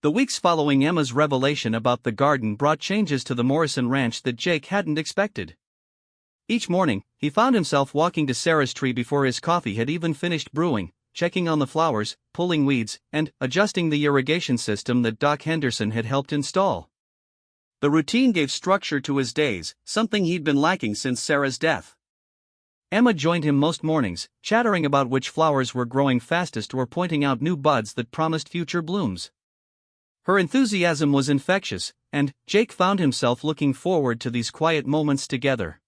The weeks following Emma's revelation about the garden brought changes to the Morrison ranch that Jake hadn't expected. Each morning, he found himself walking to Sarah's tree before his coffee had even finished brewing, checking on the flowers, pulling weeds, and adjusting the irrigation system that Doc Henderson had helped install. The routine gave structure to his days, something he'd been lacking since Sarah's death. Emma joined him most mornings, chattering about which flowers were growing fastest or pointing out new buds that promised future blooms. Her enthusiasm was infectious, and Jake found himself looking forward to these quiet moments together.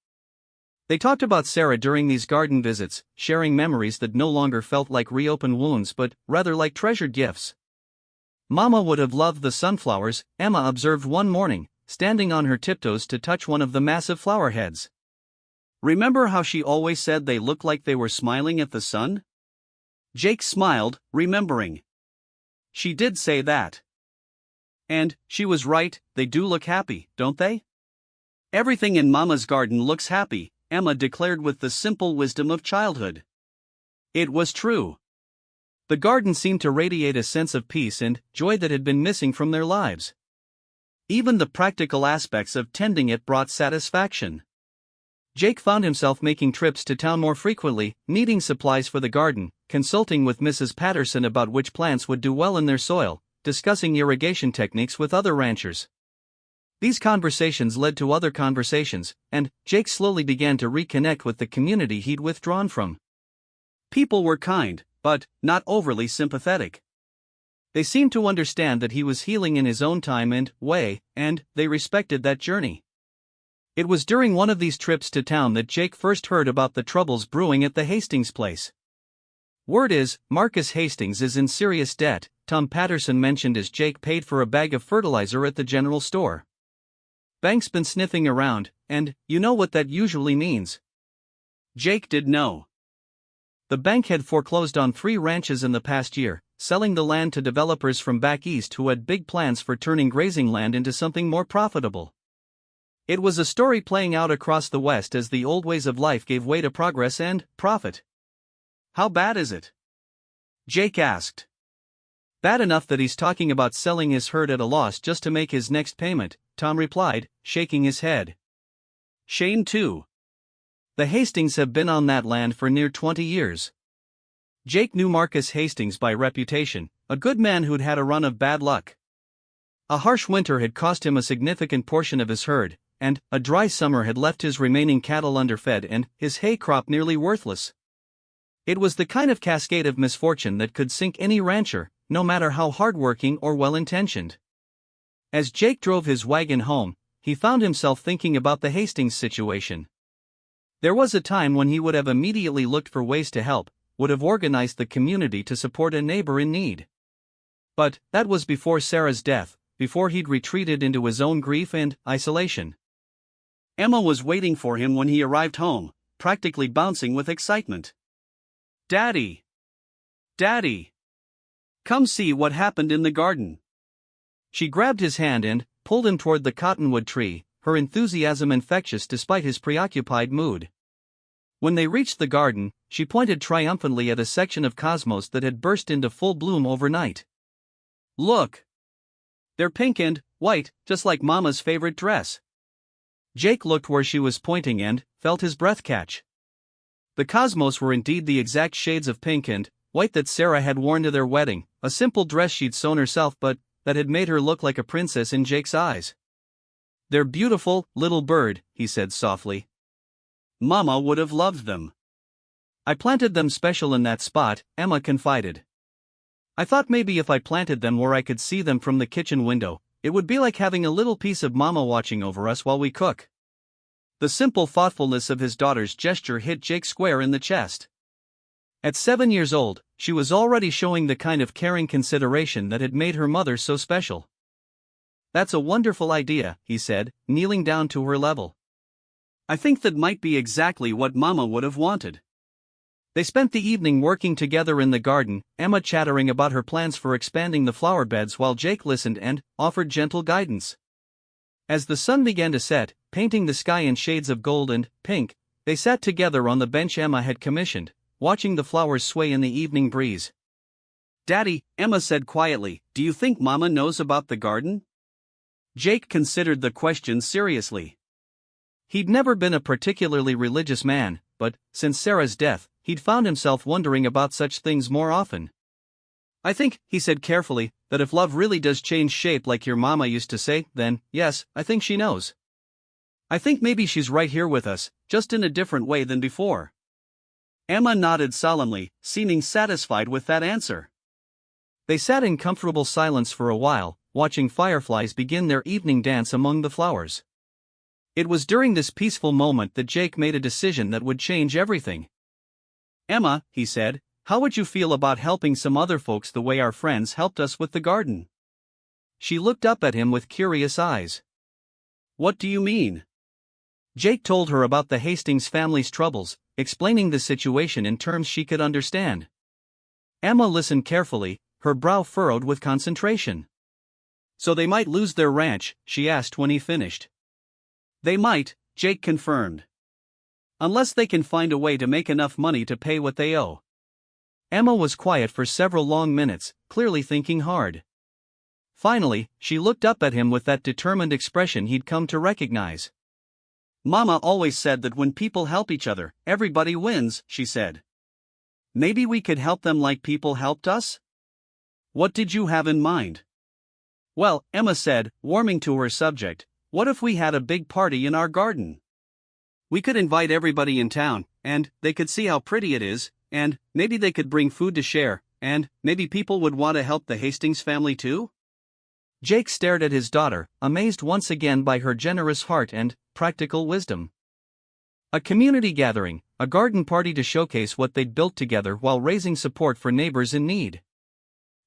They talked about Sarah during these garden visits, sharing memories that no longer felt like reopened wounds but rather like treasured gifts. Mama would have loved the sunflowers, Emma observed one morning, standing on her tiptoes to touch one of the massive flower heads. Remember how she always said they looked like they were smiling at the sun? Jake smiled, remembering. She did say that. And she was right, they do look happy, don't they? Everything in Mama's garden looks happy, Emma declared with the simple wisdom of childhood. It was true. The garden seemed to radiate a sense of peace and joy that had been missing from their lives. Even the practical aspects of tending it brought satisfaction. Jake found himself making trips to town more frequently, needing supplies for the garden, consulting with Mrs. Patterson about which plants would do well in their soil, discussing irrigation techniques with other ranchers. These conversations led to other conversations, and Jake slowly began to reconnect with the community he'd withdrawn from. People were kind, but not overly sympathetic. They seemed to understand that he was healing in his own time and way, and they respected that journey. It was during one of these trips to town that Jake first heard about the troubles brewing at the Hastings place. Word is, Marcus Hastings is in serious debt, Tom Patterson mentioned as Jake paid for a bag of fertilizer at the general store. Bank's been sniffing around, and you know what that usually means. Jake did know. The bank had foreclosed on 3 ranches in the past year, selling the land to developers from back east who had big plans for turning grazing land into something more profitable. It was a story playing out across the West as the old ways of life gave way to progress and profit. How bad is it? Jake asked. Bad enough that he's talking about selling his herd at a loss just to make his next payment, Tom replied, shaking his head. Shane too. The Hastings have been on that land for near 20 years. Jake knew Marcus Hastings by reputation, a good man who'd had a run of bad luck. A harsh winter had cost him a significant portion of his herd, and a dry summer had left his remaining cattle underfed and his hay crop nearly worthless. It was the kind of cascade of misfortune that could sink any rancher, no matter how hardworking or well-intentioned. As Jake drove his wagon home, he found himself thinking about the Hastings situation. There was a time when he would have immediately looked for ways to help, would have organized the community to support a neighbor in need. But that was before Sarah's death, before he'd retreated into his own grief and isolation. Emma was waiting for him when he arrived home, practically bouncing with excitement. Daddy! Daddy! Come see what happened in the garden. She grabbed his hand and pulled him toward the cottonwood tree, her enthusiasm infectious despite his preoccupied mood. When they reached the garden, she pointed triumphantly at a section of cosmos that had burst into full bloom overnight. Look! They're pink and white, just like Mama's favorite dress. Jake looked where she was pointing and felt his breath catch. The cosmos were indeed the exact shades of pink and white that Sarah had worn to their wedding, a simple dress she'd sewn herself but that had made her look like a princess in Jake's eyes. They're beautiful, little bird, he said softly. Mama would have loved them. I planted them special in that spot, Emma confided. I thought maybe if I planted them where I could see them from the kitchen window, it would be like having a little piece of Mama watching over us while we cook. The simple thoughtfulness of his daughter's gesture hit Jake square in the chest. At 7 years old, she was already showing the kind of caring consideration that had made her mother so special. That's a wonderful idea, he said, kneeling down to her level. I think that might be exactly what Mama would have wanted. They spent the evening working together in the garden, Emma chattering about her plans for expanding the flower beds while Jake listened and offered gentle guidance. As the sun began to set, painting the sky in shades of gold and pink, they sat together on the bench Emma had commissioned, watching the flowers sway in the evening breeze. "Daddy," Emma said quietly, "do you think Mama knows about the garden?" Jake considered the question seriously. He'd never been a particularly religious man, but, since Sarah's death, he'd found himself wondering about such things more often. "I think," he said carefully, "that if love really does change shape like your mama used to say, then, yes, I think she knows. I think maybe she's right here with us, just in a different way than before." Emma nodded solemnly, seeming satisfied with that answer. They sat in comfortable silence for a while, watching fireflies begin their evening dance among the flowers. It was during this peaceful moment that Jake made a decision that would change everything. "Emma," he said, "how would you feel about helping some other folks the way our friends helped us with the garden?" She looked up at him with curious eyes. "What do you mean?" Jake told her about the Hastings family's troubles, explaining the situation in terms she could understand. Emma listened carefully, her brow furrowed with concentration. "So they might lose their ranch?" she asked when he finished. "They might," Jake confirmed. "Unless they can find a way to make enough money to pay what they owe." Emma was quiet for several long minutes, clearly thinking hard. Finally, she looked up at him with that determined expression he'd come to recognize. "Mama always said that when people help each other, everybody wins," she said. "Maybe we could help them like people helped us?" "What did you have in mind?" "Well," Emma said, warming to her subject, "what if we had a big party in our garden? We could invite everybody in town, and they could see how pretty it is, and maybe they could bring food to share, and maybe people would want to help the Hastings family too?" Jake stared at his daughter, amazed once again by her generous heart and practical wisdom. A community gathering, a garden party to showcase what they'd built together while raising support for neighbors in need.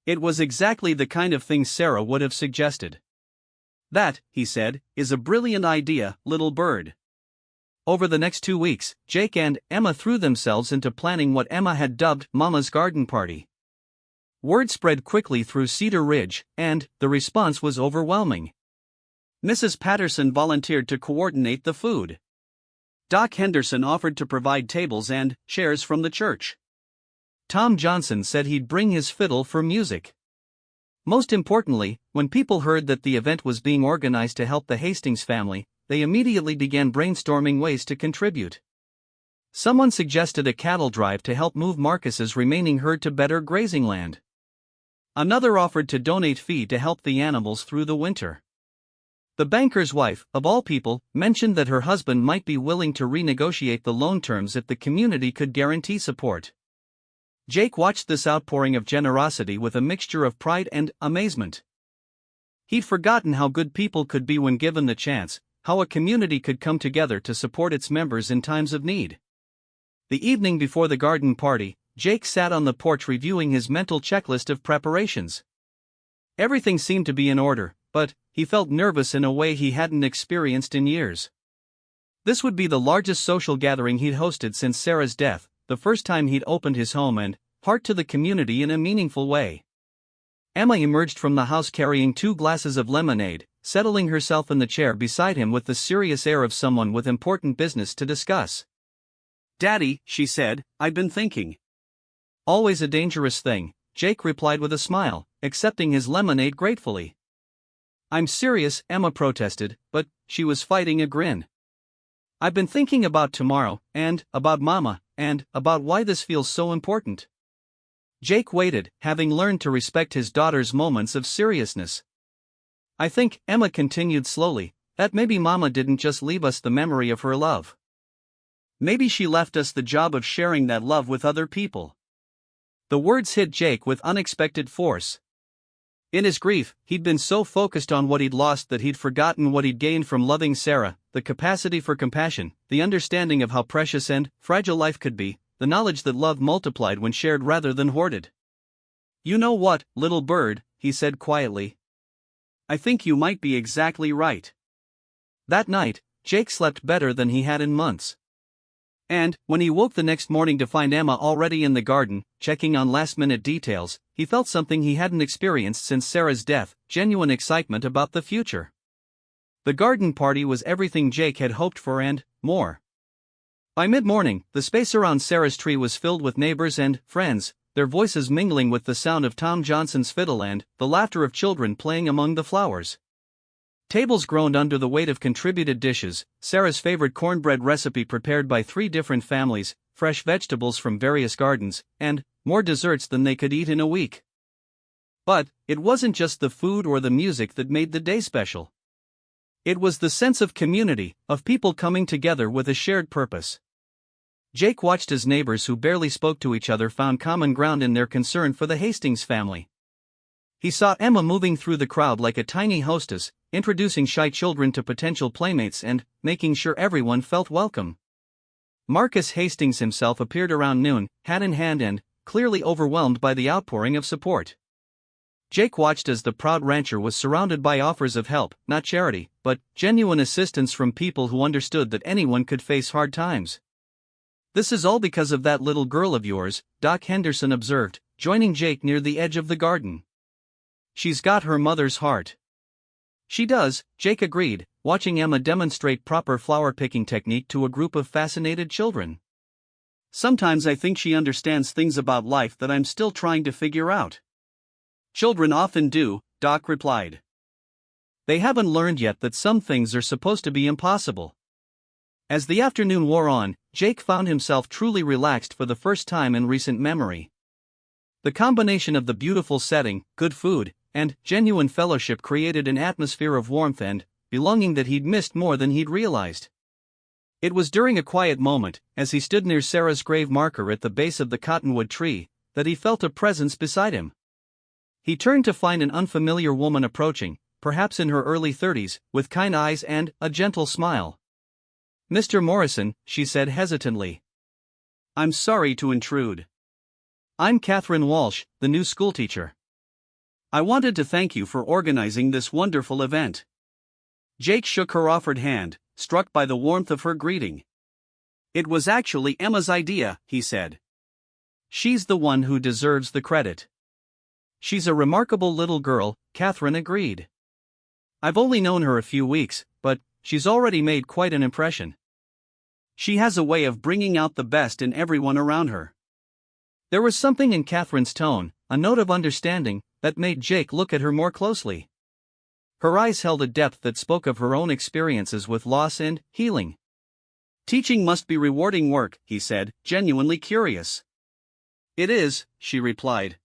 It was exactly the kind of thing Sarah would have suggested. "That," he said, "is a brilliant idea, little bird." Over the next 2 weeks, Jake and Emma threw themselves into planning what Emma had dubbed Mama's Garden Party. Word spread quickly through Cedar Ridge, and the response was overwhelming. Mrs. Patterson volunteered to coordinate the food. Doc Henderson offered to provide tables and chairs from the church. Tom Johnson said he'd bring his fiddle for music. Most importantly, when people heard that the event was being organized to help the Hastings family, they immediately began brainstorming ways to contribute. Someone suggested a cattle drive to help move Marcus's remaining herd to better grazing land. Another offered to donate feed to help the animals through the winter. The banker's wife, of all people, mentioned that her husband might be willing to renegotiate the loan terms if the community could guarantee support. Jake watched this outpouring of generosity with a mixture of pride and amazement. He'd forgotten how good people could be when given the chance, how a community could come together to support its members in times of need. The evening before the garden party, Jake sat on the porch reviewing his mental checklist of preparations. Everything seemed to be in order, but he felt nervous in a way he hadn't experienced in years. This would be the largest social gathering he'd hosted since Sarah's death, the first time he'd opened his home and heart to the community in a meaningful way. Emma emerged from the house carrying 2 glasses of lemonade, settling herself in the chair beside him with the serious air of someone with important business to discuss. "Daddy," she said, "I've been thinking." "Always a dangerous thing," Jake replied with a smile, accepting his lemonade gratefully. "I'm serious," Emma protested, but she was fighting a grin. "I've been thinking about tomorrow, and about Mama, and about why this feels so important." Jake waited, having learned to respect his daughter's moments of seriousness. "I think," Emma continued slowly, "that maybe Mama didn't just leave us the memory of her love. Maybe she left us the job of sharing that love with other people." The words hit Jake with unexpected force. In his grief, he'd been so focused on what he'd lost that he'd forgotten what he'd gained from loving Sarah, the capacity for compassion, the understanding of how precious and fragile life could be, the knowledge that love multiplied when shared rather than hoarded. "You know what, little bird," he said quietly. "I think you might be exactly right." That night, Jake slept better than he had in months. And, when he woke the next morning to find Emma already in the garden, checking on last-minute details, he felt something he hadn't experienced since Sarah's death, genuine excitement about the future. The garden party was everything Jake had hoped for and more. By mid-morning, the space around Sarah's tree was filled with neighbors and friends, their voices mingling with the sound of Tom Johnson's fiddle and the laughter of children playing among the flowers. Tables groaned under the weight of contributed dishes, Sarah's favorite cornbread recipe prepared by 3 different families, fresh vegetables from various gardens, and more desserts than they could eat in a week. But it wasn't just the food or the music that made the day special. It was the sense of community, of people coming together with a shared purpose. Jake watched as neighbors who barely spoke to each other found common ground in their concern for the Hastings family. He saw Emma moving through the crowd like a tiny hostess, introducing shy children to potential playmates and making sure everyone felt welcome. Marcus Hastings himself appeared around noon, hat in hand and clearly overwhelmed by the outpouring of support. Jake watched as the proud rancher was surrounded by offers of help, not charity, but genuine assistance from people who understood that anyone could face hard times. "This is all because of that little girl of yours," Doc Henderson observed, joining Jake near the edge of the garden. "She's got her mother's heart." "She does," Jake agreed, watching Emma demonstrate proper flower picking technique to a group of fascinated children. "Sometimes I think she understands things about life that I'm still trying to figure out." "Children often do," Doc replied. "They haven't learned yet that some things are supposed to be impossible." As the afternoon wore on, Jake found himself truly relaxed for the first time in recent memory. The combination of the beautiful setting, good food, and genuine fellowship created an atmosphere of warmth and belonging that he'd missed more than he'd realized. It was during a quiet moment, as he stood near Sarah's grave marker at the base of the cottonwood tree, that he felt a presence beside him. He turned to find an unfamiliar woman approaching, perhaps in her early 30s, with kind eyes and a gentle smile. "Mr. Morrison," she said hesitantly. "I'm sorry to intrude. I'm Catherine Walsh, the new schoolteacher. I wanted to thank you for organizing this wonderful event." Jake shook her offered hand, struck by the warmth of her greeting. "It was actually Emma's idea," he said. "She's the one who deserves the credit." "She's a remarkable little girl," Catherine agreed. "I've only known her a few weeks, but she's already made quite an impression. She has a way of bringing out the best in everyone around her." There was something in Catherine's tone, a note of understanding, that made Jake look at her more closely. Her eyes held a depth that spoke of her own experiences with loss and healing. "Teaching must be rewarding work," he said, genuinely curious. "It is," she replied.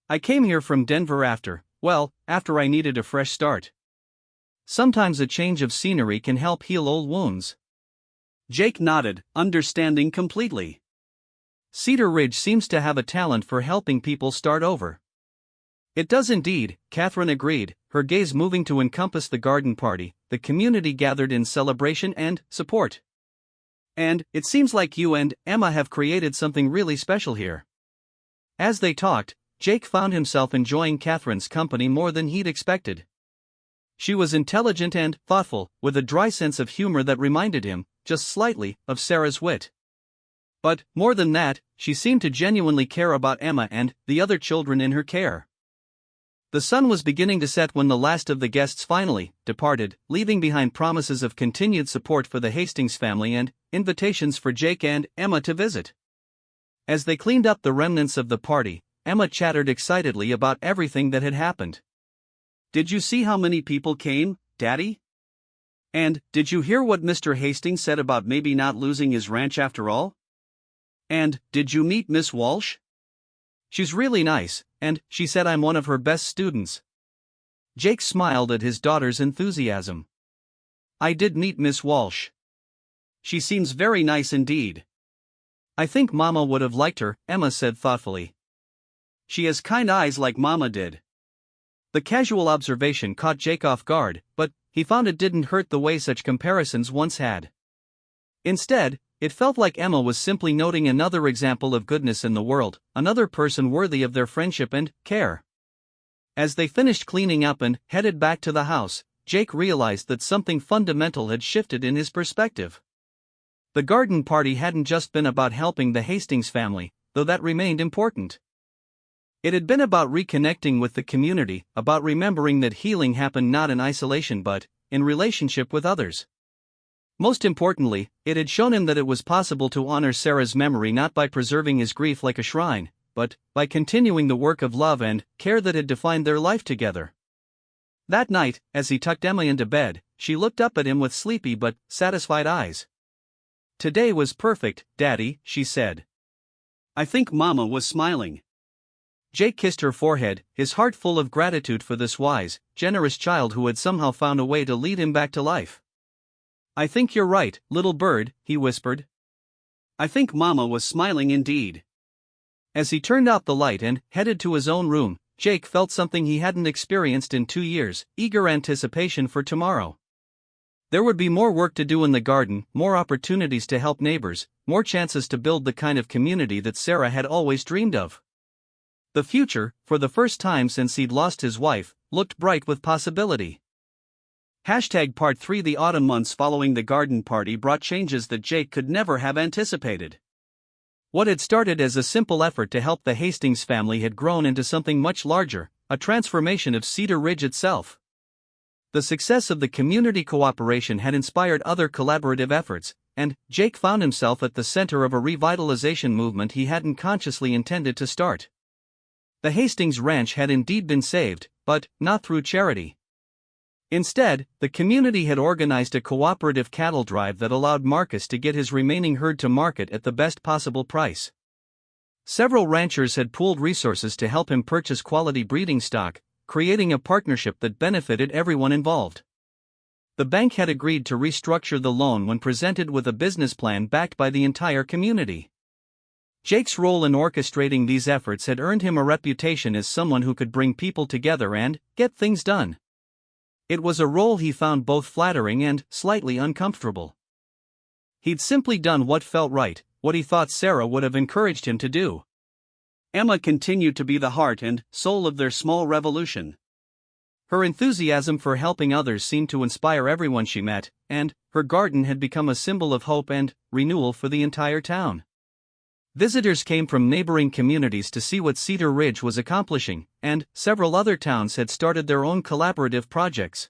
"I came here from Denver after I needed a fresh start. Sometimes a change of scenery can help heal old wounds." Jake nodded, understanding completely. Cedar Ridge seems to have a talent for helping people start over. "It does indeed," Catherine agreed, her gaze moving to encompass the garden party, the community gathered in celebration and support. "And it seems like you and Emma have created something really special here." As they talked, Jake found himself enjoying Catherine's company more than he'd expected. She was intelligent and thoughtful, with a dry sense of humor that reminded him, just slightly, of Sarah's wit. But, more than that, she seemed to genuinely care about Emma and the other children in her care. The sun was beginning to set when the last of the guests finally departed, leaving behind promises of continued support for the Hastings family and invitations for Jake and Emma to visit. As they cleaned up the remnants of the party, Emma chattered excitedly about everything that had happened. "Did you see how many people came, Daddy? And did you hear what Mr. Hastings said about maybe not losing his ranch after all? And did you meet Miss Walsh? She's really nice, and she said I'm one of her best students." Jake smiled at his daughter's enthusiasm. "I did meet Miss Walsh. She seems very nice indeed." "I think Mama would have liked her," Emma said thoughtfully. "She has kind eyes like Mama did." The casual observation caught Jake off guard, but he found it didn't hurt the way such comparisons once had. Instead, it felt like Emma was simply noting another example of goodness in the world, another person worthy of their friendship and care. As they finished cleaning up and headed back to the house, Jake realized that something fundamental had shifted in his perspective. The garden party hadn't just been about helping the Hastings family, though that remained important. It had been about reconnecting with the community, about remembering that healing happened not in isolation but in relationship with others. Most importantly, it had shown him that it was possible to honor Sarah's memory not by preserving his grief like a shrine, but by continuing the work of love and care that had defined their life together. That night, as he tucked Emma into bed, she looked up at him with sleepy but satisfied eyes. "Today was perfect, Daddy," she said. I think Mama was smiling. Jake kissed her forehead, his heart full of gratitude for this wise, generous child who had somehow found a way to lead him back to life. "I think you're right, little bird," he whispered. I think Mama was smiling indeed. As he turned out the light and headed to his own room, Jake felt something he hadn't experienced in 2 years: eager anticipation for tomorrow. There would be more work to do in the garden, more opportunities to help neighbors, more chances to build the kind of community that Sarah had always dreamed of. The future, for the first time since he'd lost his wife, looked bright with possibility. Part 3. The autumn months following the garden party brought changes that Jake could never have anticipated. What had started as a simple effort to help the Hastings family had grown into something much larger, a transformation of Cedar Ridge itself. The success of the community cooperation had inspired other collaborative efforts, and Jake found himself at the center of a revitalization movement he hadn't consciously intended to start. The Hastings Ranch had indeed been saved, but not through charity. Instead, the community had organized a cooperative cattle drive that allowed Marcus to get his remaining herd to market at the best possible price. Several ranchers had pooled resources to help him purchase quality breeding stock, creating a partnership that benefited everyone involved. The bank had agreed to restructure the loan when presented with a business plan backed by the entire community. Jake's role in orchestrating these efforts had earned him a reputation as someone who could bring people together and get things done. It was a role he found both flattering and slightly uncomfortable. He'd simply done what felt right, what he thought Sarah would have encouraged him to do. Emma continued to be the heart and soul of their small revolution. Her enthusiasm for helping others seemed to inspire everyone she met, and her garden had become a symbol of hope and renewal for the entire town. Visitors came from neighboring communities to see what Cedar Ridge was accomplishing, and several other towns had started their own collaborative projects.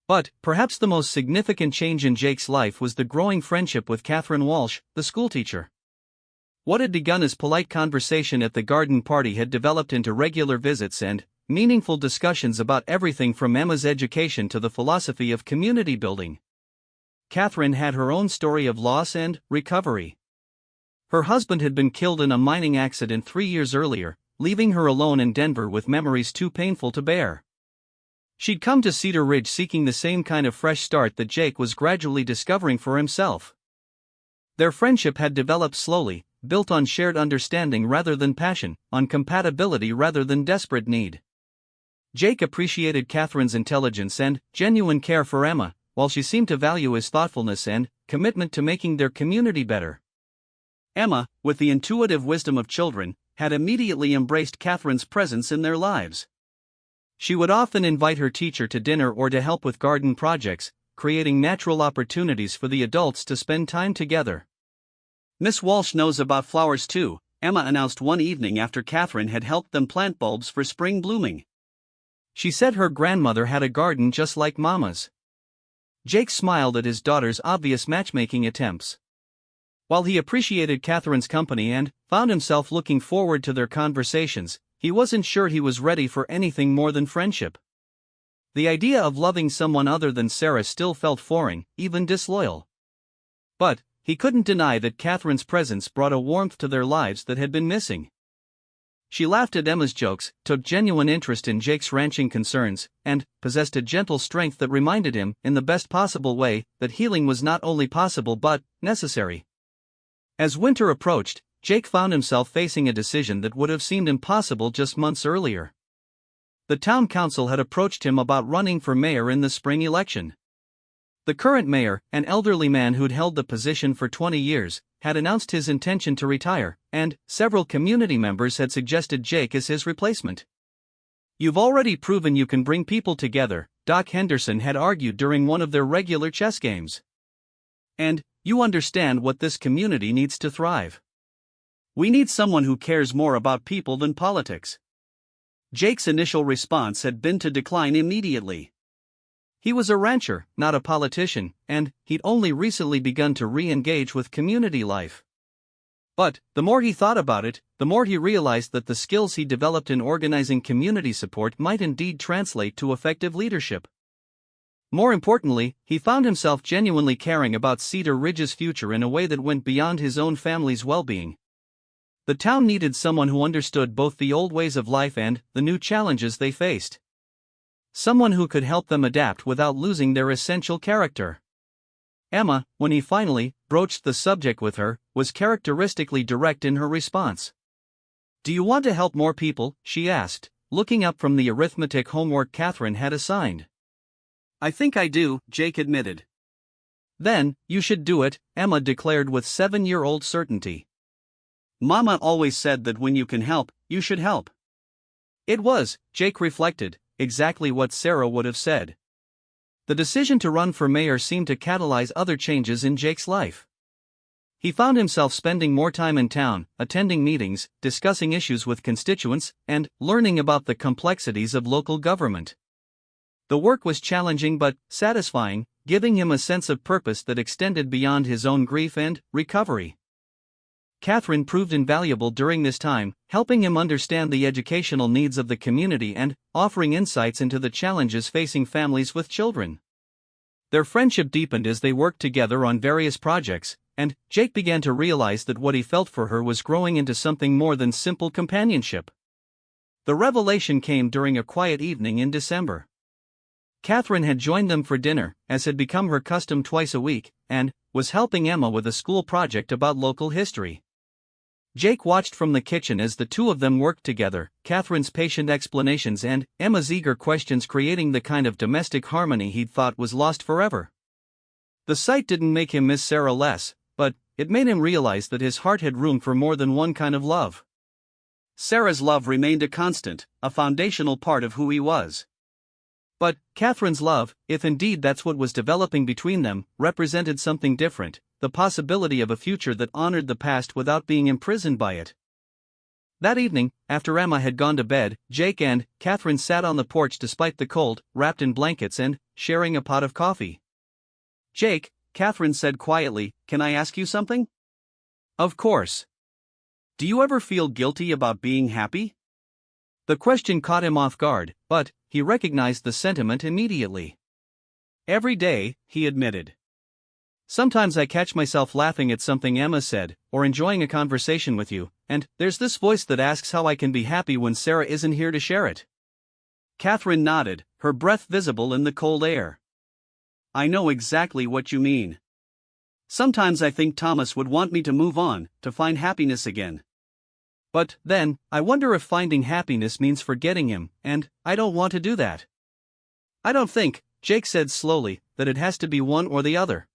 But perhaps the most significant change in Jake's life was the growing friendship with Catherine Walsh, the schoolteacher. What had begun as polite conversation at the garden party had developed into regular visits and meaningful discussions about everything from Emma's education to the philosophy of community building. Catherine had her own story of loss and recovery. Her husband had been killed in a mining accident 3 years earlier, leaving her alone in Denver with memories too painful to bear. She'd come to Cedar Ridge seeking the same kind of fresh start that Jake was gradually discovering for himself. Their friendship had developed slowly, built on shared understanding rather than passion, on compatibility rather than desperate need. Jake appreciated Catherine's intelligence and genuine care for Emma, while she seemed to value his thoughtfulness and commitment to making their community better. Emma, with the intuitive wisdom of children, had immediately embraced Catherine's presence in their lives. She would often invite her teacher to dinner or to help with garden projects, creating natural opportunities for the adults to spend time together. "Miss Walsh knows about flowers too," Emma announced one evening after Catherine had helped them plant bulbs for spring blooming. She said her grandmother had a garden just like Mama's. Jake smiled at his daughter's obvious matchmaking attempts. While he appreciated Catherine's company and found himself looking forward to their conversations, he wasn't sure he was ready for anything more than friendship. The idea of loving someone other than Sarah still felt foreign, even disloyal. But he couldn't deny that Catherine's presence brought a warmth to their lives that had been missing. She laughed at Emma's jokes, took genuine interest in Jake's ranching concerns, and possessed a gentle strength that reminded him, in the best possible way, that healing was not only possible but necessary. As winter approached, Jake found himself facing a decision that would have seemed impossible just months earlier. The town council had approached him about running for mayor in the spring election. The current mayor, an elderly man who'd held the position for 20 years, had announced his intention to retire, and several community members had suggested Jake as his replacement. "You've already proven you can bring people together," Doc Henderson had argued during one of their regular chess games. "And you understand what this community needs to thrive. We need someone who cares more about people than politics." Jake's initial response had been to decline immediately. He was a rancher, not a politician, and he'd only recently begun to re-engage with community life. But, the more he thought about it, the more he realized that the skills he developed in organizing community support might indeed translate to effective leadership. More importantly, he found himself genuinely caring about Cedar Ridge's future in a way that went beyond his own family's well-being. The town needed someone who understood both the old ways of life and the new challenges they faced. Someone who could help them adapt without losing their essential character. Emma, when he finally broached the subject with her, was characteristically direct in her response. "Do you want to help more people?" she asked, looking up from the arithmetic homework Catherine had assigned. "I think I do," Jake admitted. "Then, you should do it," Emma declared with 7-year-old certainty. "Mama always said that when you can help, you should help." It was, Jake reflected, exactly what Sarah would have said. The decision to run for mayor seemed to catalyze other changes in Jake's life. He found himself spending more time in town, attending meetings, discussing issues with constituents, and learning about the complexities of local government. The work was challenging but satisfying, giving him a sense of purpose that extended beyond his own grief and recovery. Catherine proved invaluable during this time, helping him understand the educational needs of the community and offering insights into the challenges facing families with children. Their friendship deepened as they worked together on various projects, and Jake began to realize that what he felt for her was growing into something more than simple companionship. The revelation came during a quiet evening in December. Catherine had joined them for dinner, as had become her custom twice a week, and was helping Emma with a school project about local history. Jake watched from the kitchen as the two of them worked together, Catherine's patient explanations and Emma's eager questions creating the kind of domestic harmony he'd thought was lost forever. The sight didn't make him miss Sarah less, but it made him realize that his heart had room for more than one kind of love. Sarah's love remained a constant, a foundational part of who he was. But Catherine's love, if indeed that's what was developing between them, represented something different, the possibility of a future that honored the past without being imprisoned by it. That evening, after Emma had gone to bed, Jake and Catherine sat on the porch despite the cold, wrapped in blankets and sharing a pot of coffee. "Jake," Catherine said quietly, "can I ask you something?" "Of course." "Do you ever feel guilty about being happy?" The question caught him off guard, but he recognized the sentiment immediately. "Every day," he admitted. "Sometimes I catch myself laughing at something Emma said, or enjoying a conversation with you, and there's this voice that asks how I can be happy when Sarah isn't here to share it." Catherine nodded, her breath visible in the cold air. "I know exactly what you mean. Sometimes I think Thomas would want me to move on, to find happiness again. But then, I wonder if finding happiness means forgetting him, and I don't want to do that." "I don't think," Jake said slowly, "that it has to be one or the other.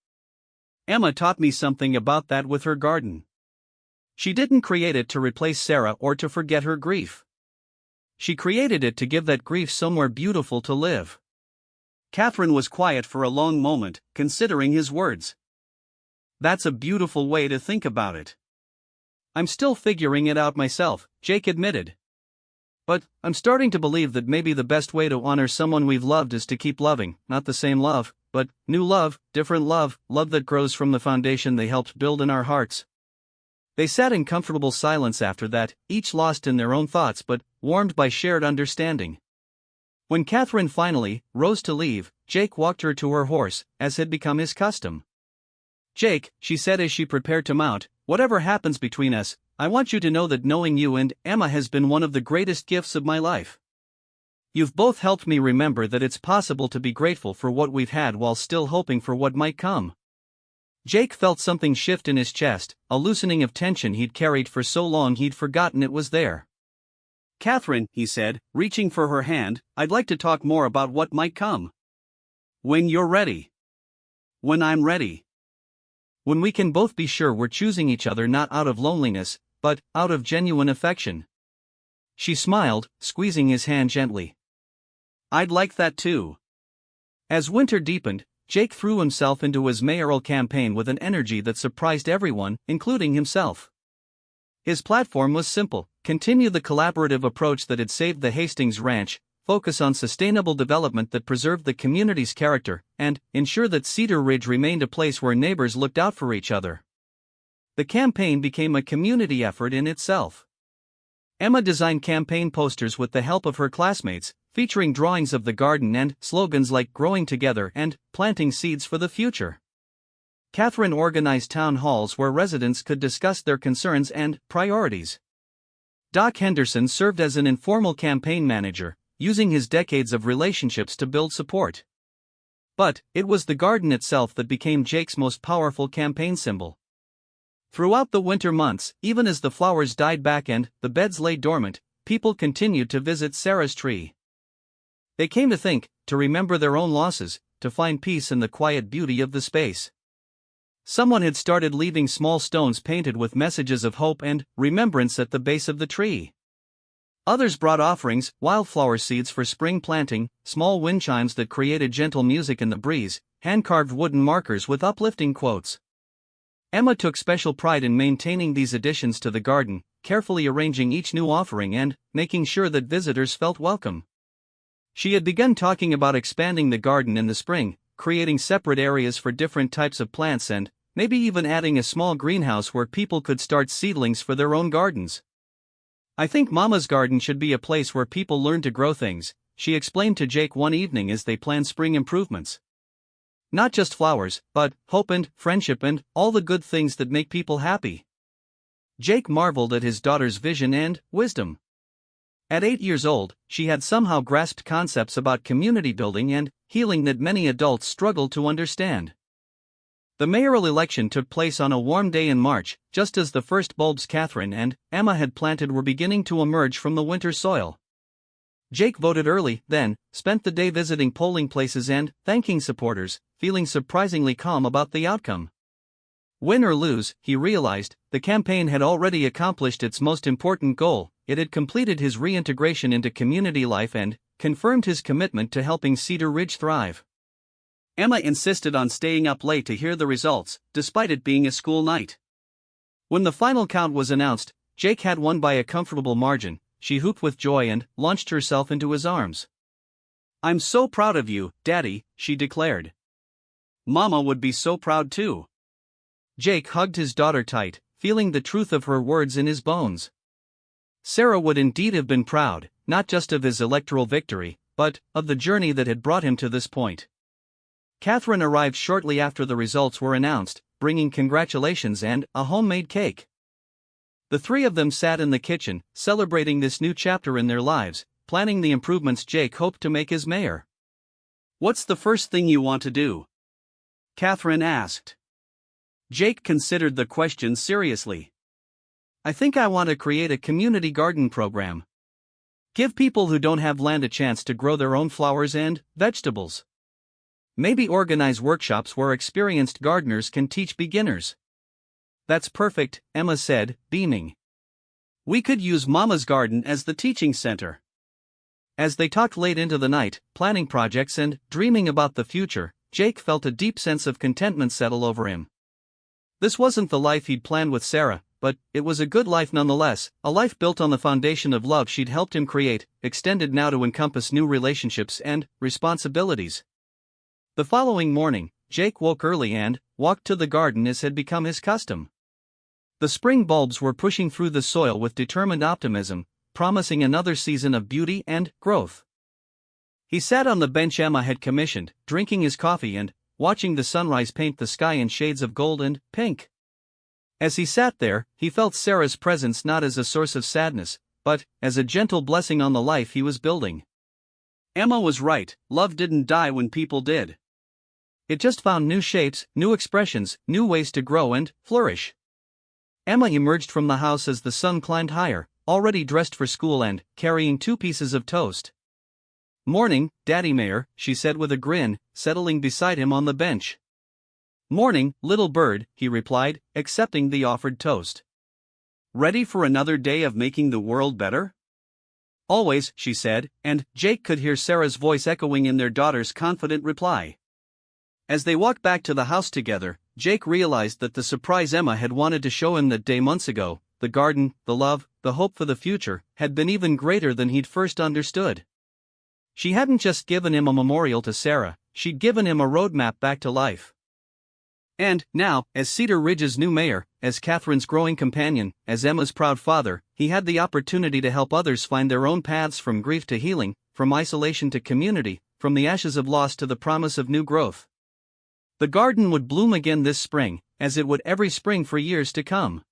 Emma taught me something about that with her garden. She didn't create it to replace Sarah or to forget her grief. She created it to give that grief somewhere beautiful to live." Catherine was quiet for a long moment, considering his words. "That's a beautiful way to think about it." "I'm still figuring it out myself," Jake admitted. "But I'm starting to believe that maybe the best way to honor someone we've loved is to keep loving, not the same love, but new love, different love, love that grows from the foundation they helped build in our hearts." They sat in comfortable silence after that, each lost in their own thoughts but warmed by shared understanding. When Catherine finally rose to leave, Jake walked her to her horse, as had become his custom. "Jake," she said as she prepared to mount, "whatever happens between us, I want you to know that knowing you and Emma has been one of the greatest gifts of my life. You've both helped me remember that it's possible to be grateful for what we've had while still hoping for what might come." Jake felt something shift in his chest, a loosening of tension he'd carried for so long he'd forgotten it was there. "Catherine," he said, reaching for her hand, "I'd like to talk more about what might come. When you're ready. When I'm ready. When we can both be sure we're choosing each other not out of loneliness, but out of genuine affection." She smiled, squeezing his hand gently. "I'd like that too." As winter deepened, Jake threw himself into his mayoral campaign with an energy that surprised everyone, including himself. His platform was simple: continue the collaborative approach that had saved the Hastings Ranch, focus on sustainable development that preserved the community's character, and ensure that Cedar Ridge remained a place where neighbors looked out for each other. The campaign became a community effort in itself. Emma designed campaign posters with the help of her classmates, featuring drawings of the garden and slogans like "growing together" and "planting seeds for the future." Catherine organized town halls where residents could discuss their concerns and priorities. Doc Henderson served as an informal campaign manager, using his decades of relationships to build support. But it was the garden itself that became Jake's most powerful campaign symbol. Throughout the winter months, even as the flowers died back and the beds lay dormant, people continued to visit Sarah's tree. They came to remember their own losses, to find peace in the quiet beauty of the space. Someone had started leaving small stones painted with messages of hope and remembrance at the base of the tree. Others brought offerings, wildflower seeds for spring planting, small wind chimes that created gentle music in the breeze, hand-carved wooden markers with uplifting quotes. Emma took special pride in maintaining these additions to the garden, carefully arranging each new offering and making sure that visitors felt welcome. She had begun talking about expanding the garden in the spring, creating separate areas for different types of plants and maybe even adding a small greenhouse where people could start seedlings for their own gardens. "I think Mama's garden should be a place where people learn to grow things," she explained to Jake one evening as they planned spring improvements. "Not just flowers, but hope and friendship and all the good things that make people happy." Jake marveled at his daughter's vision and wisdom. At 8 years old, she had somehow grasped concepts about community building and healing that many adults struggle to understand. The mayoral election took place on a warm day in March, just as the first bulbs Catherine and Emma had planted were beginning to emerge from the winter soil. Jake voted early, then spent the day visiting polling places and thanking supporters, feeling surprisingly calm about the outcome. Win or lose, he realized, the campaign had already accomplished its most important goal. It had completed his reintegration into community life and confirmed his commitment to helping Cedar Ridge thrive. Emma insisted on staying up late to hear the results, despite it being a school night. When the final count was announced, Jake had won by a comfortable margin. She whooped with joy and launched herself into his arms. "I'm so proud of you, Daddy," she declared. "Mama would be so proud too." Jake hugged his daughter tight, feeling the truth of her words in his bones. Sarah would indeed have been proud, not just of his electoral victory, but of the journey that had brought him to this point. Catherine arrived shortly after the results were announced, bringing congratulations and a homemade cake. The three of them sat in the kitchen, celebrating this new chapter in their lives, planning the improvements Jake hoped to make as mayor. "What's the first thing you want to do?" Catherine asked. Jake considered the question seriously. "I think I want to create a community garden program. Give people who don't have land a chance to grow their own flowers and vegetables. Maybe organize workshops where experienced gardeners can teach beginners." "That's perfect," Emma said, beaming. "We could use Mama's garden as the teaching center." As they talked late into the night, planning projects and dreaming about the future, Jake felt a deep sense of contentment settle over him. This wasn't the life he'd planned with Sarah, but it was a good life nonetheless, a life built on the foundation of love she'd helped him create, extended now to encompass new relationships and responsibilities. The following morning, Jake woke early and walked to the garden as had become his custom. The spring bulbs were pushing through the soil with determined optimism, promising another season of beauty and growth. He sat on the bench Emma had commissioned, drinking his coffee and watching the sunrise paint the sky in shades of gold and pink. As he sat there, he felt Sarah's presence not as a source of sadness, but as a gentle blessing on the life he was building. Emma was right, love didn't die when people did. It just found new shapes, new expressions, new ways to grow and flourish. Emma emerged from the house as the sun climbed higher, already dressed for school and carrying 2 pieces of toast. "Morning, Daddy Mayor," she said with a grin, settling beside him on the bench. "Morning, little bird," he replied, accepting the offered toast. "Ready for another day of making the world better?" "Always," she said, and Jake could hear Sarah's voice echoing in their daughter's confident reply. As they walked back to the house together, Jake realized that the surprise Emma had wanted to show him that day months ago, the garden, the love, the hope for the future, had been even greater than he'd first understood. She hadn't just given him a memorial to Sarah, she'd given him a roadmap back to life. And now, as Cedar Ridge's new mayor, as Catherine's growing companion, as Emma's proud father, he had the opportunity to help others find their own paths from grief to healing, from isolation to community, from the ashes of loss to the promise of new growth. The garden would bloom again this spring, as it would every spring for years to come.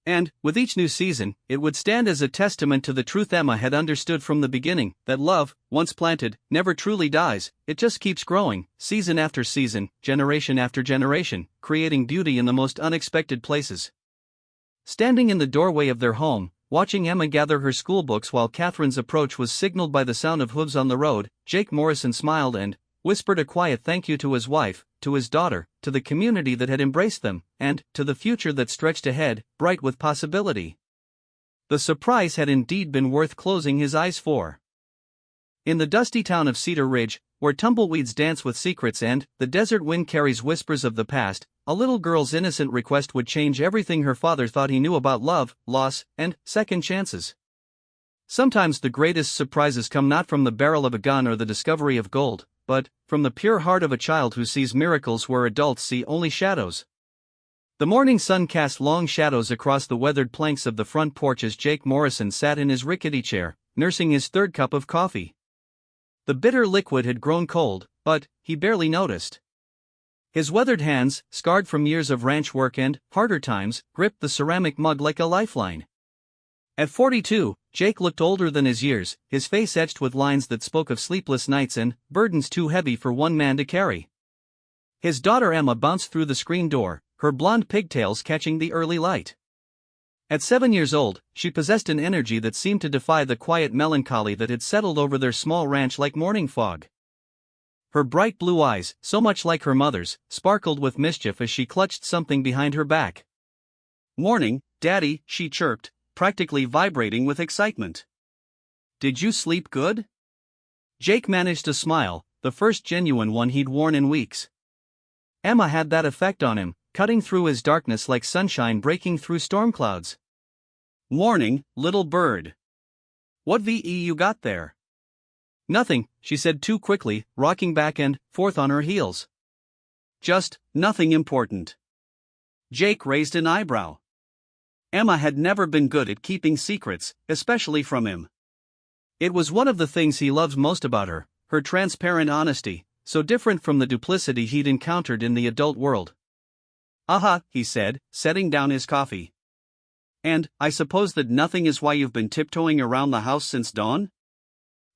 And, with each new season, it would stand as a testament to the truth Emma had understood from the beginning, that love, once planted, never truly dies, it just keeps growing, season after season, generation after generation, creating beauty in the most unexpected places. Standing in the doorway of their home, watching Emma gather her schoolbooks while Catherine's approach was signaled by the sound of hooves on the road, Jake Morrison smiled and whispered a quiet thank you to his wife, to his daughter, to the community that had embraced them, and to the future that stretched ahead, bright with possibility. The surprise had indeed been worth closing his eyes for. In the dusty town of Cedar Ridge, where tumbleweeds dance with secrets and the desert wind carries whispers of the past, a little girl's innocent request would change everything her father thought he knew about love, loss, and second chances. Sometimes the greatest surprises come not from the barrel of a gun or the discovery of gold, but from the pure heart of a child who sees miracles where adults see only shadows. The morning sun cast long shadows across the weathered planks of the front porch as Jake Morrison sat in his rickety chair, nursing his third cup of coffee. The bitter liquid had grown cold, but he barely noticed. His weathered hands, scarred from years of ranch work and harder times, gripped the ceramic mug like a lifeline. At 42, Jake looked older than his years, his face etched with lines that spoke of sleepless nights and burdens too heavy for one man to carry. His daughter Emma bounced through the screen door, her blonde pigtails catching the early light. At 7 years old, she possessed an energy that seemed to defy the quiet melancholy that had settled over their small ranch like morning fog. Her bright blue eyes, so much like her mother's, sparkled with mischief as she clutched something behind her back. "Morning, Daddy," she chirped, practically vibrating with excitement. "Did you sleep good?" Jake managed a smile, the first genuine one he'd worn in weeks. Emma had that effect on him, cutting through his darkness like sunshine breaking through storm clouds. "Morning, little bird. What VE you got there?" "Nothing," she said too quickly, rocking back and forth on her heels. "Just, nothing important." Jake raised an eyebrow. Emma had never been good at keeping secrets, especially from him. It was one of the things he loved most about her, her transparent honesty, so different from the duplicity he'd encountered in the adult world. "Aha," he said, setting down his coffee. "And I suppose that nothing is why you've been tiptoeing around the house since dawn?"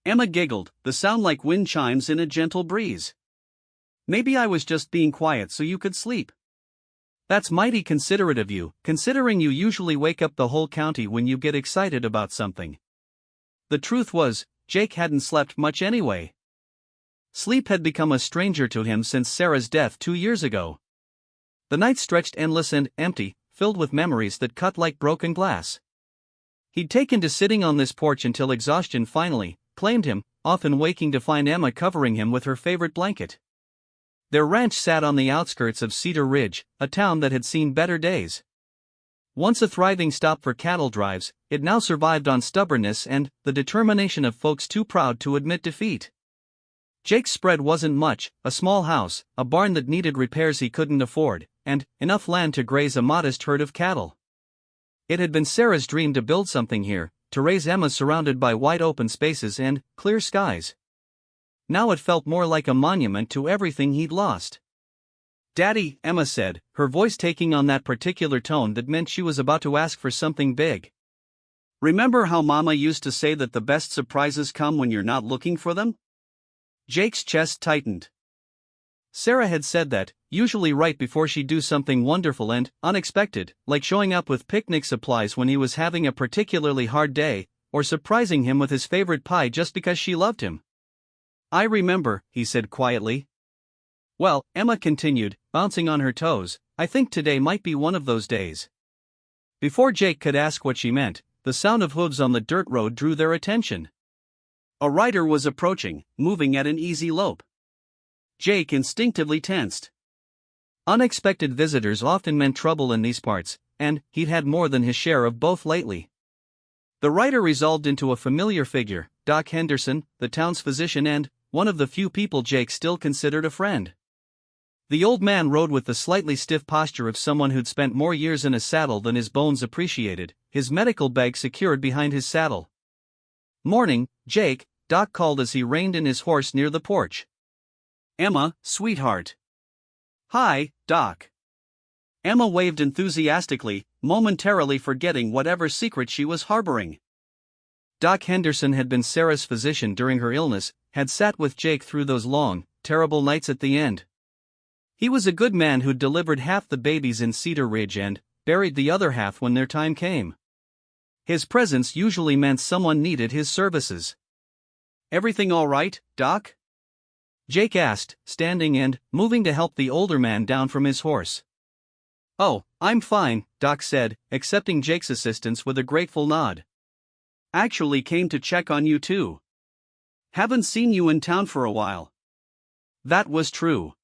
Emma giggled, the sound like wind chimes in a gentle breeze. "Maybe I was just being quiet so you could sleep." "That's mighty considerate of you, considering you usually wake up the whole county when you get excited about something." The truth was, Jake hadn't slept much anyway. Sleep had become a stranger to him since Sarah's death 2 years ago. The night stretched endless and empty, filled with memories that cut like broken glass. He'd taken to sitting on this porch until exhaustion finally claimed him, often waking to find Emma covering him with her favorite blanket. Their ranch sat on the outskirts of Cedar Ridge, a town that had seen better days. Once a thriving stop for cattle drives, it now survived on stubbornness and the determination of folks too proud to admit defeat. Jake's spread wasn't much, a small house, a barn that needed repairs he couldn't afford, and enough land to graze a modest herd of cattle. It had been Sarah's dream to build something here, to raise Emma surrounded by wide open spaces and clear skies. Now it felt more like a monument to everything he'd lost. "Daddy," Emma said, her voice taking on that particular tone that meant she was about to ask for something big. "Remember how Mama used to say that the best surprises come when you're not looking for them?" Jake's chest tightened. Sarah had said that, usually right before she'd do something wonderful and unexpected, like showing up with picnic supplies when he was having a particularly hard day, or surprising him with his favorite pie just because she loved him. "I remember," he said quietly. "Well," Emma continued, bouncing on her toes, "I think today might be one of those days." Before Jake could ask what she meant, the sound of hooves on the dirt road drew their attention. A rider was approaching, moving at an easy lope. Jake instinctively tensed. Unexpected visitors often meant trouble in these parts, and he'd had more than his share of both lately. The rider resolved into a familiar figure, Doc Henderson, the town's physician and one of the few people Jake still considered a friend. The old man rode with the slightly stiff posture of someone who'd spent more years in a saddle than his bones appreciated, his medical bag secured behind his saddle. "Morning, Jake," Doc called as he reined in his horse near the porch. "Emma, sweetheart." "Hi, Doc." Emma waved enthusiastically, momentarily forgetting whatever secret she was harboring. Doc Henderson had been Sarah's physician during her illness, had sat with Jake through those long, terrible nights at the end. He was a good man who'd delivered half the babies in Cedar Ridge and buried the other half when their time came. His presence usually meant someone needed his services. "Everything all right, Doc?" Jake asked, standing and moving to help the older man down from his horse. "Oh, I'm fine," Doc said, accepting Jake's assistance with a grateful nod. "Actually came to check on you too. Haven't seen you in town for a while." That was true.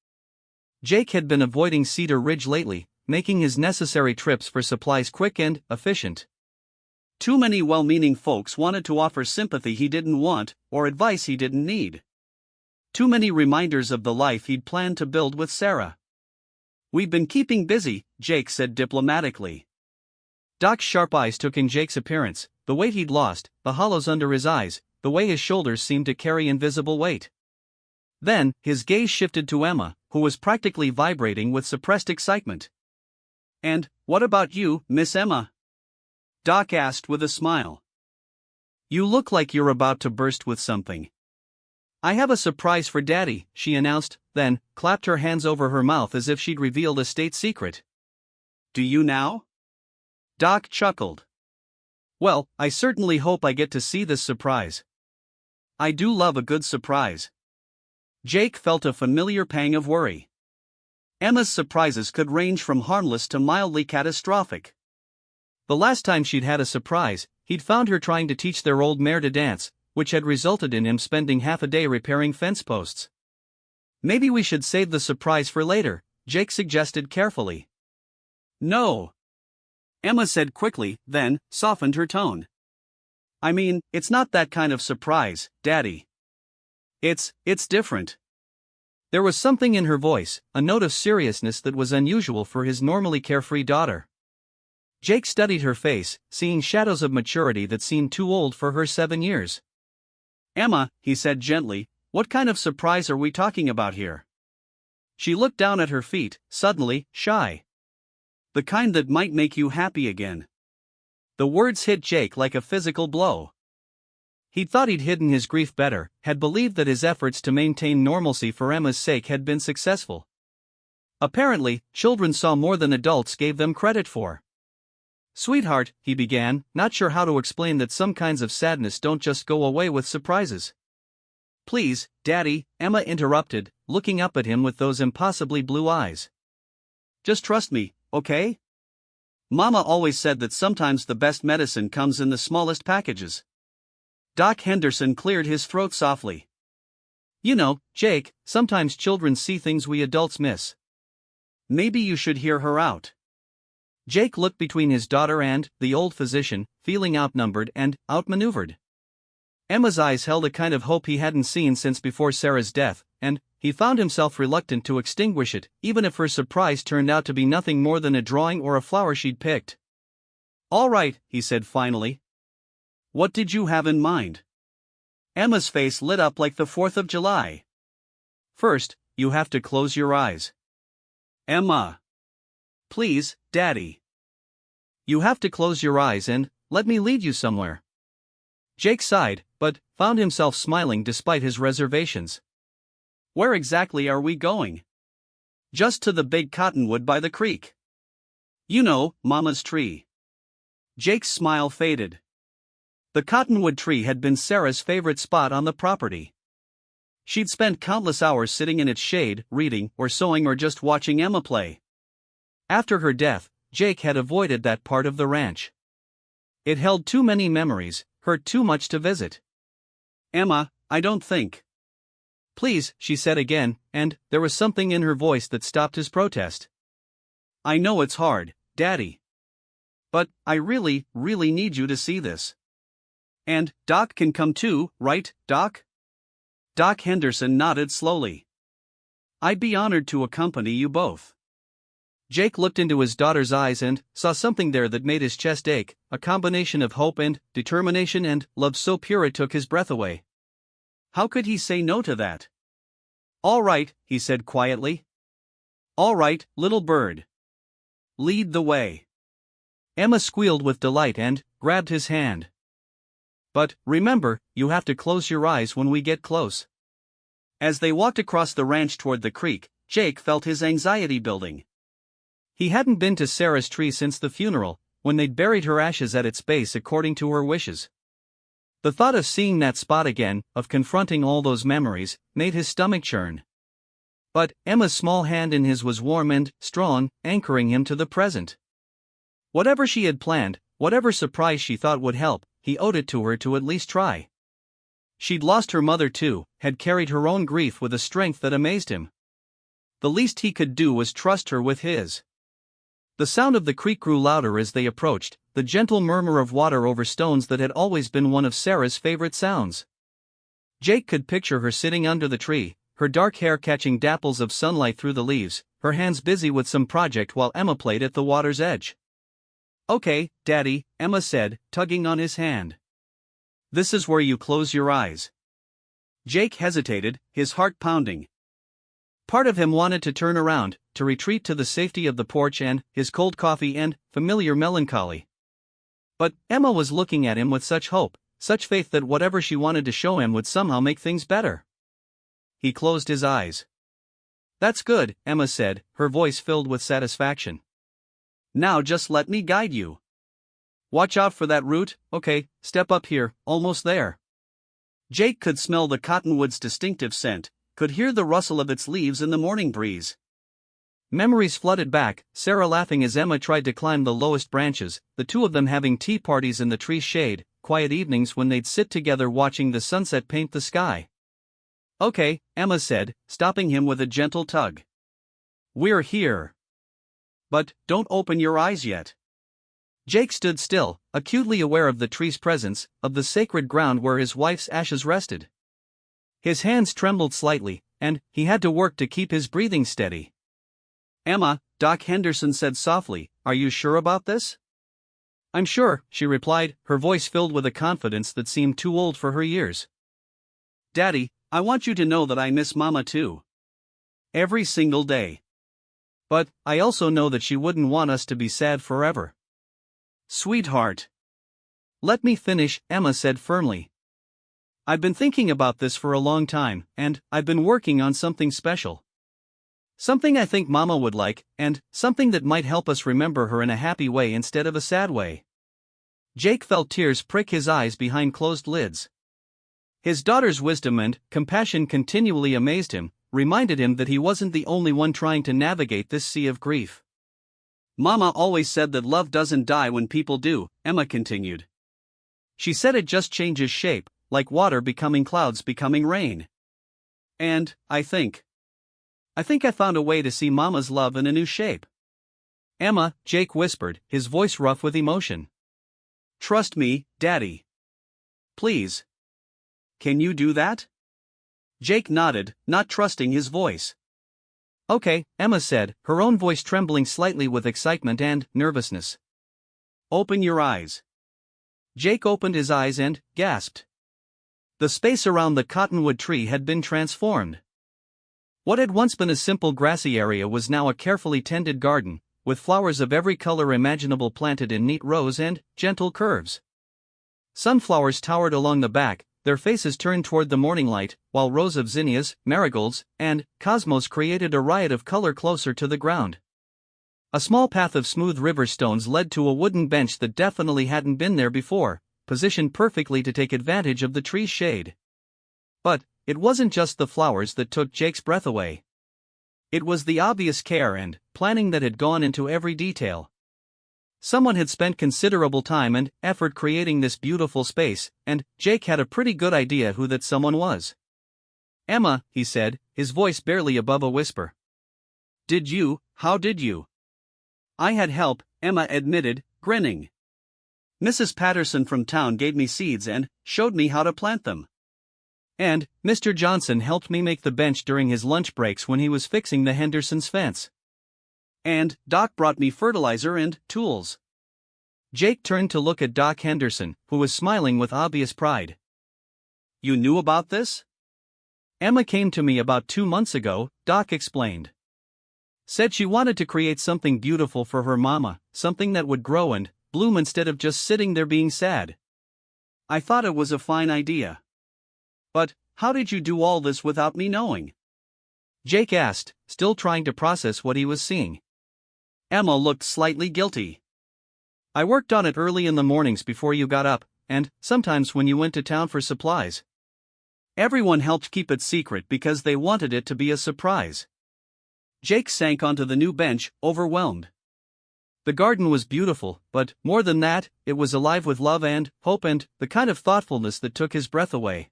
Jake had been avoiding Cedar Ridge lately, making his necessary trips for supplies quick and efficient. Too many well-meaning folks wanted to offer sympathy he didn't want, or advice he didn't need. Too many reminders of the life he'd planned to build with Sarah. "We've been keeping busy," Jake said diplomatically. Doc's sharp eyes took in Jake's appearance, the weight he'd lost, the hollows under his eyes, the way his shoulders seemed to carry invisible weight. Then, his gaze shifted to Emma, who was practically vibrating with suppressed excitement. "And what about you, Miss Emma?" Doc asked with a smile. "You look like you're about to burst with something." "I have a surprise for Daddy," she announced, then clapped her hands over her mouth as if she'd revealed a state secret. "Do you now?" Doc chuckled. "Well, I certainly hope I get to see this surprise." "I do love a good surprise." Jake felt a familiar pang of worry. Emma's surprises could range from harmless to mildly catastrophic. The last time she'd had a surprise, he'd found her trying to teach their old mare to dance, which had resulted in him spending half a day repairing fence posts. "Maybe we should save the surprise for later," Jake suggested carefully. "No," Emma said quickly, then softened her tone. "I mean, it's not that kind of surprise, Daddy. It's different." There was something in her voice, a note of seriousness that was unusual for his normally carefree daughter. Jake studied her face, seeing shadows of maturity that seemed too old for her 7 years. "Emma," he said gently, "what kind of surprise are we talking about here?" She looked down at her feet, suddenly shy. "The kind that might make you happy again." The words hit Jake like a physical blow. He'd thought he'd hidden his grief better, had believed that his efforts to maintain normalcy for Emma's sake had been successful. Apparently, children saw more than adults gave them credit for. "Sweetheart," he began, not sure how to explain that some kinds of sadness don't just go away with surprises. "Please, Daddy," Emma interrupted, looking up at him with those impossibly blue eyes. "Just trust me, okay? Mama always said that sometimes the best medicine comes in the smallest packages." Doc Henderson cleared his throat softly. "You know, Jake, sometimes children see things we adults miss." "Maybe you should hear her out." Jake looked between his daughter and the old physician, feeling outnumbered and outmaneuvered. Emma's eyes held a kind of hope he hadn't seen since before Sarah's death, and he found himself reluctant to extinguish it, even if her surprise turned out to be nothing more than a drawing or a flower she'd picked. "All right," he said finally. "What did you have in mind?" Emma's face lit up like the 4th of July. "First, you have to close your eyes." "Emma." "Please, Daddy." "You have to close your eyes and let me lead you somewhere." Jake sighed, but found himself smiling despite his reservations. "Where exactly are we going?" "Just to the big cottonwood by the creek. You know, Mama's tree." Jake's smile faded. The cottonwood tree had been Sarah's favorite spot on the property. She'd spent countless hours sitting in its shade, reading, or sewing, or just watching Emma play. After her death, Jake had avoided that part of the ranch. It held too many memories, hurt too much to visit. "Emma, I don't think." "Please," she said again, and there was something in her voice that stopped his protest. "I know it's hard, Daddy. But I really, really need you to see this. And Doc can come too, right, Doc?" Doc Henderson nodded slowly. I'd be honored to accompany you both. Jake looked into his daughter's eyes and saw something there that made his chest ache, a combination of hope and determination and love so pure it took his breath away. How could he say no to that? "All right," he said quietly. "All right, little bird. Lead the way." Emma squealed with delight and grabbed his hand. "But remember, you have to close your eyes when we get close." As they walked across the ranch toward the creek, Jake felt his anxiety building. He hadn't been to Sarah's tree since the funeral, when they'd buried her ashes at its base according to her wishes. The thought of seeing that spot again, of confronting all those memories, made his stomach churn. But Emma's small hand in his was warm and strong, anchoring him to the present. Whatever she had planned, whatever surprise she thought would help, he owed it to her to at least try. She'd lost her mother too, had carried her own grief with a strength that amazed him. The least he could do was trust her with his. The sound of the creek grew louder as they approached, the gentle murmur of water over stones that had always been one of Sarah's favorite sounds. Jake could picture her sitting under the tree, her dark hair catching dapples of sunlight through the leaves, her hands busy with some project while Emma played at the water's edge. "Okay, Daddy," Emma said, tugging on his hand. "This is where you close your eyes." Jake hesitated, his heart pounding. Part of him wanted to turn around, to retreat to the safety of the porch and his cold coffee and familiar melancholy. But Emma was looking at him with such hope, such faith that whatever she wanted to show him would somehow make things better. He closed his eyes. "That's good," Emma said, her voice filled with satisfaction. "Now just let me guide you. Watch out for that root, okay, step up here, almost there." Jake could smell the cottonwood's distinctive scent, could hear the rustle of its leaves in the morning breeze. Memories flooded back, Sarah laughing as Emma tried to climb the lowest branches, the two of them having tea parties in the tree's shade, quiet evenings when they'd sit together watching the sunset paint the sky. "Okay," Emma said, stopping him with a gentle tug. "We're here. But don't open your eyes yet." Jake stood still, acutely aware of the tree's presence, of the sacred ground where his wife's ashes rested. His hands trembled slightly, and he had to work to keep his breathing steady. "Emma," Doc Henderson said softly, "are you sure about this?" "I'm sure," she replied, her voice filled with a confidence that seemed too old for her years. "Daddy, I want you to know that I miss Mama too. Every single day. But I also know that she wouldn't want us to be sad forever." "Sweetheart." "Let me finish," Emma said firmly. "I've been thinking about this for a long time, and I've been working on something special. Something I think Mama would like, and something that might help us remember her in a happy way instead of a sad way." Jake felt tears prick his eyes behind closed lids. His daughter's wisdom and compassion continually amazed him, reminded him that he wasn't the only one trying to navigate this sea of grief. "Mama always said that love doesn't die when people do," Emma continued. "She said it just changes shape, like water becoming clouds becoming rain. And I think I found a way to see Mama's love in a new shape." "Emma," Jake whispered, his voice rough with emotion. "Trust me, Daddy. Please. Can you do that?" Jake nodded, not trusting his voice. "Okay," Emma said, her own voice trembling slightly with excitement and nervousness. "Open your eyes." Jake opened his eyes and gasped. The space around the cottonwood tree had been transformed. What had once been a simple grassy area was now a carefully tended garden, with flowers of every color imaginable planted in neat rows and gentle curves. Sunflowers towered along the back, their faces turned toward the morning light, while rows of zinnias, marigolds, and cosmos created a riot of color closer to the ground. A small path of smooth river stones led to a wooden bench that definitely hadn't been there before, positioned perfectly to take advantage of the tree's shade. But it wasn't just the flowers that took Jake's breath away. It was the obvious care and planning that had gone into every detail. Someone had spent considerable time and effort creating this beautiful space, and Jake had a pretty good idea who that someone was. "Emma," he said, his voice barely above a whisper. How did you?" "I had help," Emma admitted, grinning. "Mrs. Patterson from town gave me seeds and showed me how to plant them." And Mr. Johnson helped me make the bench during his lunch breaks when he was fixing the Henderson's fence. And Doc brought me fertilizer and tools. Jake turned to look at Doc Henderson, who was smiling with obvious pride. You knew about this? Emma came to me about 2 months ago, Doc explained. Said she wanted to create something beautiful for her mama, something that would grow and bloom instead of just sitting there being sad. I thought it was a fine idea. But how did you do all this without me knowing? Jake asked, still trying to process what he was seeing. Emma looked slightly guilty. I worked on it early in the mornings before you got up, and sometimes when you went to town for supplies. Everyone helped keep it secret because they wanted it to be a surprise. Jake sank onto the new bench, overwhelmed. The garden was beautiful, but more than that, it was alive with love and hope and the kind of thoughtfulness that took his breath away.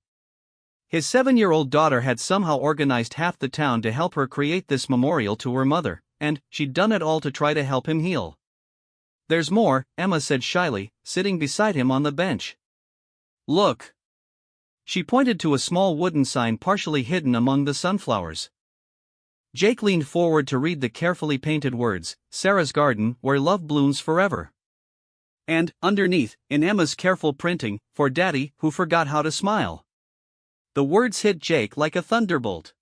His 7-year-old daughter had somehow organized half the town to help her create this memorial to her mother, and she'd done it all to try to help him heal. There's more, Emma said shyly, sitting beside him on the bench. Look. She pointed to a small wooden sign partially hidden among the sunflowers. Jake leaned forward to read the carefully painted words, Sarah's Garden, where love blooms forever. And, underneath, in Emma's careful printing, for Daddy, who forgot how to smile. The words hit Jake like a thunderbolt.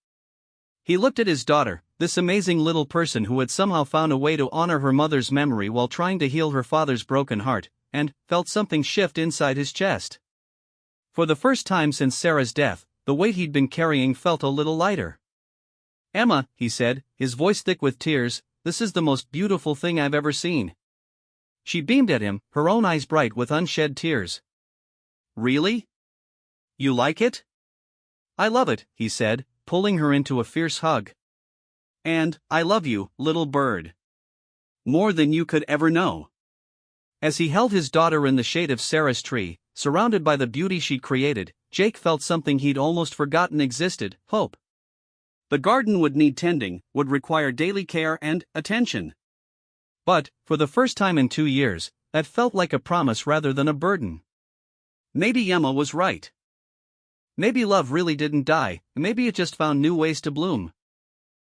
He looked at his daughter, this amazing little person who had somehow found a way to honor her mother's memory while trying to heal her father's broken heart, and felt something shift inside his chest. For the first time since Sarah's death, the weight he'd been carrying felt a little lighter. Emma, he said, his voice thick with tears, this is the most beautiful thing I've ever seen. She beamed at him, her own eyes bright with unshed tears. Really? You like it? I love it, he said, pulling her into a fierce hug. And I love you, little bird. More than you could ever know. As he held his daughter in the shade of Sarah's tree, surrounded by the beauty she'd created, Jake felt something he'd almost forgotten existed, hope. The garden would need tending, would require daily care and attention. But, for the first time in 2 years, that felt like a promise rather than a burden. Maybe Emma was right. Maybe love really didn't die, maybe it just found new ways to bloom.